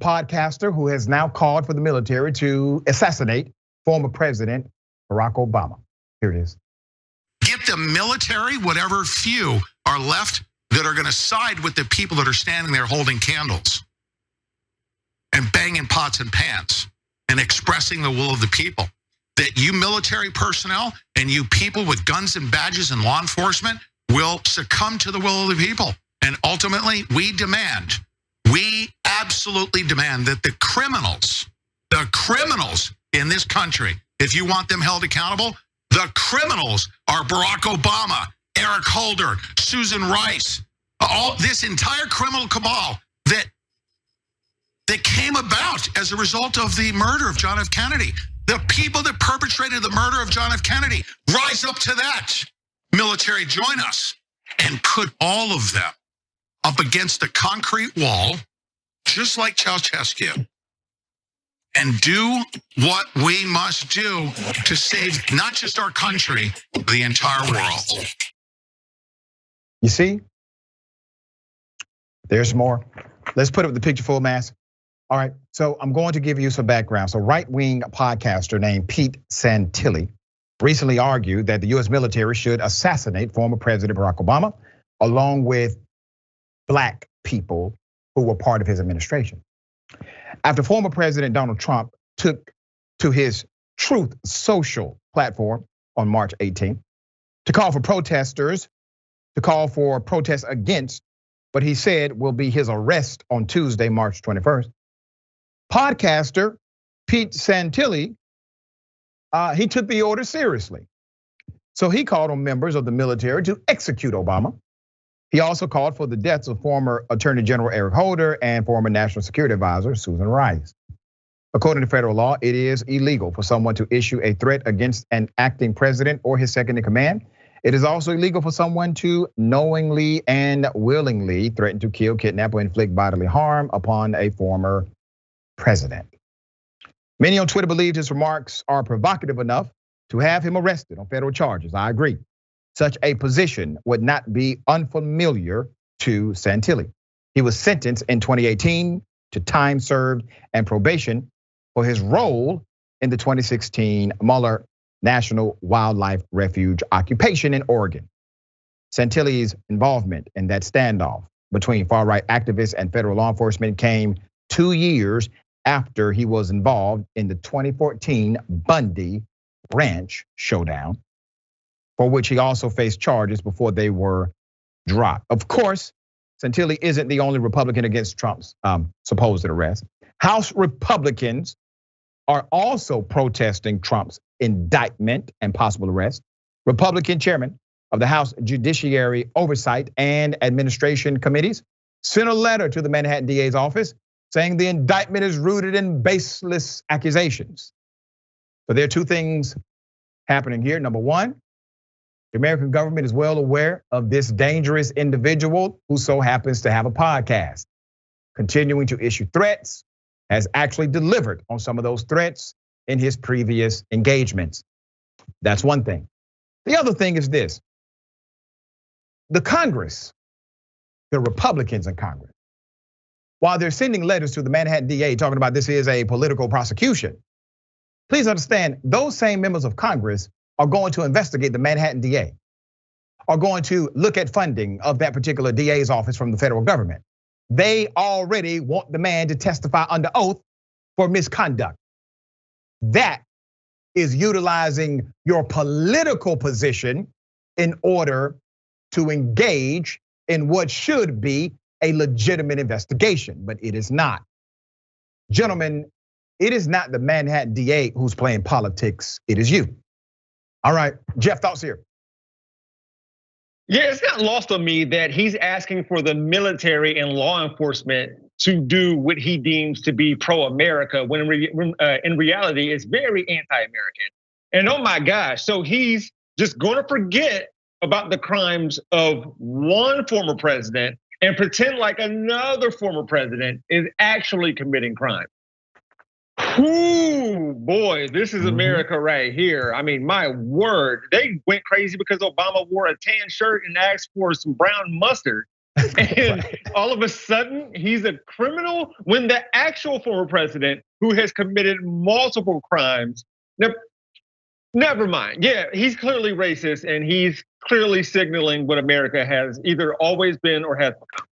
podcaster who has now called for the military to assassinate former President Barack Obama. Here it is. Get the military, whatever few are left that are going to side with the people that are standing there holding candles and banging pots and pans and expressing the will of the people. That you military personnel and you people with guns and badges and law enforcement will succumb to the will of the people. And ultimately, we absolutely demand that the criminals in this country, if you want them held accountable, the criminals are Barack Obama, Eric Holder, Susan Rice, all this entire criminal cabal that came about as a result of the murder of John F. Kennedy. The people that perpetrated the murder of John F. Kennedy, rise up to that. Military, join us and put all of them up against a concrete wall, just like Ceausescu, and do what we must do to save not just our country, but the entire world. You see, there's more. Let's put up the picture full mass. All right, so I'm going to give you some background. So right-wing podcaster named Pete Santilli recently argued that the US military should assassinate former President Barack Obama, along with Black people who were part of his administration. After former President Donald Trump took to his Truth Social platform on March 18th to call for protests against what he said will be his arrest on Tuesday, March 21st. Podcaster Pete Santilli, he took the order seriously. So he called on members of the military to execute Obama. He also called for the deaths of former Attorney General Eric Holder and former National Security Advisor Susan Rice. According to federal law, it is illegal for someone to issue a threat against an acting president or his second in command. It is also illegal for someone to knowingly and willingly threaten to kill, kidnap, or inflict bodily harm upon a former president. Many on Twitter believed his remarks are provocative enough to have him arrested on federal charges. I agree. Such a position would not be unfamiliar to Santilli. He was sentenced in 2018 to time served and probation for his role in the 2016 Mueller National Wildlife Refuge occupation in Oregon. Santilli's involvement in that standoff between far-right activists and federal law enforcement came 2 years after he was involved in the 2014 Bundy Ranch showdown, for which he also faced charges before they were dropped. Of course, Santilli isn't the only Republican against Trump's supposed arrest. House Republicans are also protesting Trump's indictment and possible arrest. Republican chairman of the House Judiciary Oversight and Administration Committees sent a letter to the Manhattan DA's office saying the indictment is rooted in baseless accusations. But there are two things happening here. Number one, the American government is well aware of this dangerous individual who so happens to have a podcast. Continuing to issue threats, has actually delivered on some of those threats in his previous engagements. That's one thing. The other thing is this. The Congress, the Republicans in Congress, while they're sending letters to the Manhattan DA talking about this is a political prosecution, please understand those same members of Congress are going to investigate the Manhattan DA, are going to look at funding of that particular DA's office from the federal government. They already want the man to testify under oath for misconduct. That is utilizing your political position in order to engage in what should be a legitimate investigation, but it is not. Gentlemen, it is not the Manhattan DA who's playing politics, it is you. All right, Jeff, thoughts here. Yeah, it's not lost on me that he's asking for the military and law enforcement to do what he deems to be pro-America, when in reality, it's very anti-American. And oh my gosh, so he's just gonna forget about the crimes of one former president and pretend like another former president is actually committing crime. Ooh, boy, this is America right here. I mean, my word, they went crazy because Obama wore a tan shirt and asked for some brown mustard. And all of a sudden, he's a criminal when the actual former president, who has committed multiple crimes, never mind. Yeah, he's clearly racist and he's clearly signaling what America has either always been or has become.